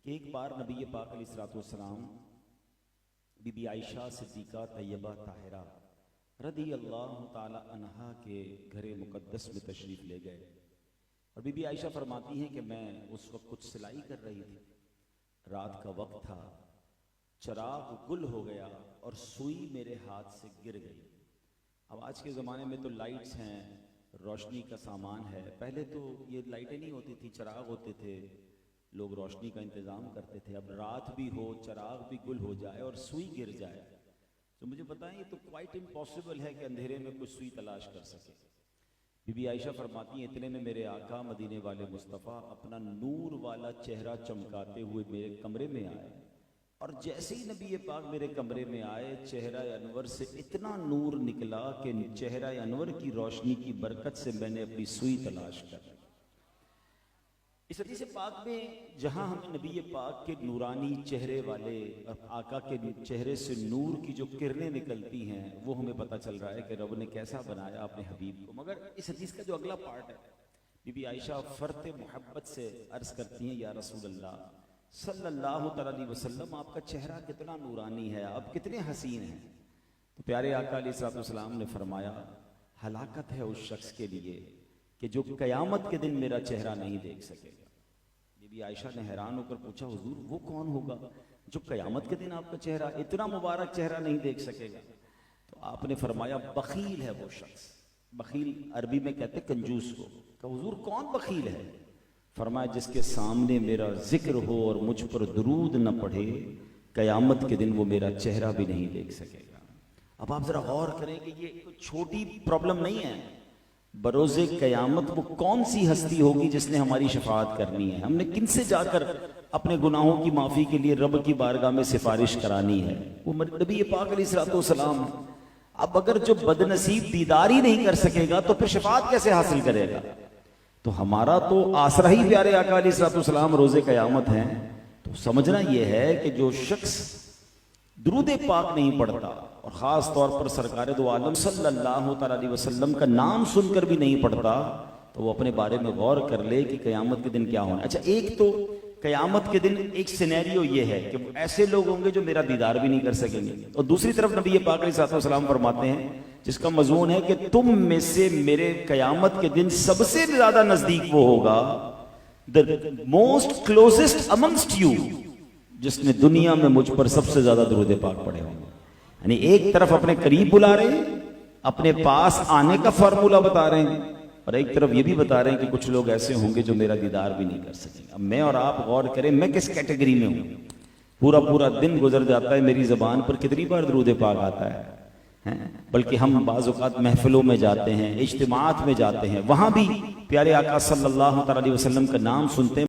کہ ایک بار نبی پاک علیہ الصلوۃ والسلام بی بی عائشہ صدیقہ طیبہ طاہرہ رضی اللہ تعالی عنہا کے گھر مقدس میں تشریف لے گئے، اور بی بی عائشہ فرماتی ہیں کہ میں اس وقت کچھ سلائی کر رہی تھی، رات کا وقت تھا، چراغ گل ہو گیا اور سوئی میرے ہاتھ سے گر گئی۔ اب آج کے زمانے میں تو لائٹس ہیں، روشنی کا سامان ہے، پہلے تو یہ لائٹیں نہیں ہوتی تھی، چراغ ہوتے تھے، لوگ روشنی کا انتظام کرتے تھے۔ اب رات بھی ہو، چراغ بھی گل ہو جائے اور سوئی گر جائے تو مجھے بتائیں یہ تو کوائٹ امپاسبل ہے کہ اندھیرے میں کچھ سوئی تلاش کر سکے۔ بی بی عائشہ فرماتی ہیں اتنے میں میرے آقا مدینے والے مصطفیٰ اپنا نور والا چہرہ چمکاتے ہوئے میرے کمرے میں آئے، اور جیسے ہی نبی پاک میرے کمرے میں آئے چہرہ انور سے اتنا نور نکلا کہ چہرہ انور کی روشنی کی برکت سے میں نے اپنی سوئی تلاش کر۔ اس حدیث پاک میں جہاں ہم نبی پاک کے نورانی چہرے والے اور آقا کے چہرے سے نور کی جو کرنیں نکلتی ہیں وہ ہمیں پتہ چل رہا ہے کہ رب نے کیسا بنایا اپنے حبیب کو۔ مگر اس حدیث کا جو اگلا پارٹ ہے، بی بی عائشہ فرط محبت سے عرض کرتی ہیں یا رسول اللہ صلی اللہ علیہ وسلم آپ کا چہرہ کتنا نورانی ہے، آپ کتنے حسین ہیں۔ تو پیارے آقا علیہ السلام نے فرمایا ہلاکت ہے اس شخص کے لیے کہ جو قیامت کے دن میرا چہرہ نہیں دیکھ سکے گا۔ بی بی عائشہ نے حیران ہو کر پوچھا حضور وہ کون ہوگا جو قیامت کے دن آپ کا چہرہ، اتنا مبارک چہرہ نہیں دیکھ سکے گا؟ تو آپ نے فرمایا بخیل ہے وہ شخص۔ بخیل عربی میں کہتے کنجوس کو۔ کہ حضور کون بخیل ہے؟ فرمایا جس کے سامنے میرا ذکر ہو اور مجھ پر درود نہ پڑھے، قیامت کے دن وہ میرا چہرہ بھی نہیں دیکھ سکے گا۔ اب آپ ذرا غور کریں کہ یہ کوئی چھوٹی پرابلم نہیں ہے۔ بروز قیامت وہ کون سی ہستی ہوگی جس نے ہماری شفاعت کرنی ہے؟ ہم نے کن سے جا کر اپنے گناہوں کی معافی کے لیے رب کی بارگاہ میں سفارش کرانی ہے؟ وہ نبی پاک علیہ السلام۔ اب اگر جو بدنصیب دیدار ہی نہیں کر سکے گا تو پھر شفاعت کیسے حاصل کرے گا؟ تو ہمارا تو آسرا ہی پیارے آقا علیہ السلام روز قیامت ہیں۔ تو سمجھنا یہ ہے کہ جو شخص درود پاک نہیں پڑھتا اور خاص طور پر سرکار دو عالم صلی اللہ علیہ وسلم کا نام سن کر بھی نہیں پڑھتا، تو وہ اپنے بارے میں غور کر لے کہ قیامت کے دن کیا ہونا۔ اچھا ایک تو قیامت کے دن ایک سینیریو یہ ہے کہ ایسے لوگ ہوں گے جو میرا دیدار بھی نہیں کر سکیں گے، اور دوسری طرف نبی پاک علیہ السلام فرماتے ہیں جس کا مضمون ہے کہ تم میں سے میرے قیامت کے دن سب سے زیادہ نزدیک وہ ہوگا، the most closest amongst you، جس نے دنیا میں مجھ پر سب سے زیادہ درود پاک پڑھے ہوں گے۔ یعنی ایک طرف اپنے قریب بلا رہے ہیں، اپنے پاس آنے کا فارمولہ بتا رہے ہیں، اور ایک طرف یہ بھی بتا رہے ہیں کہ کچھ لوگ ایسے ہوں گے جو میرا دیدار بھی نہیں کر سکیں گے۔ اب میں اور آپ غور کریں میں کس کیٹیگری میں ہوں؟ پورا دن گزر جاتا ہے میری زبان پر کتنی بار درود پاک آتا ہے، بلکہ ہم بعض اوقات محفلوں میں جاتے ہیں، اجتماعات میں جاتے ہیں، وہاں بھی پیارے آقا صلی اللہ علیہ وسلم کا نام سنتے ہیں۔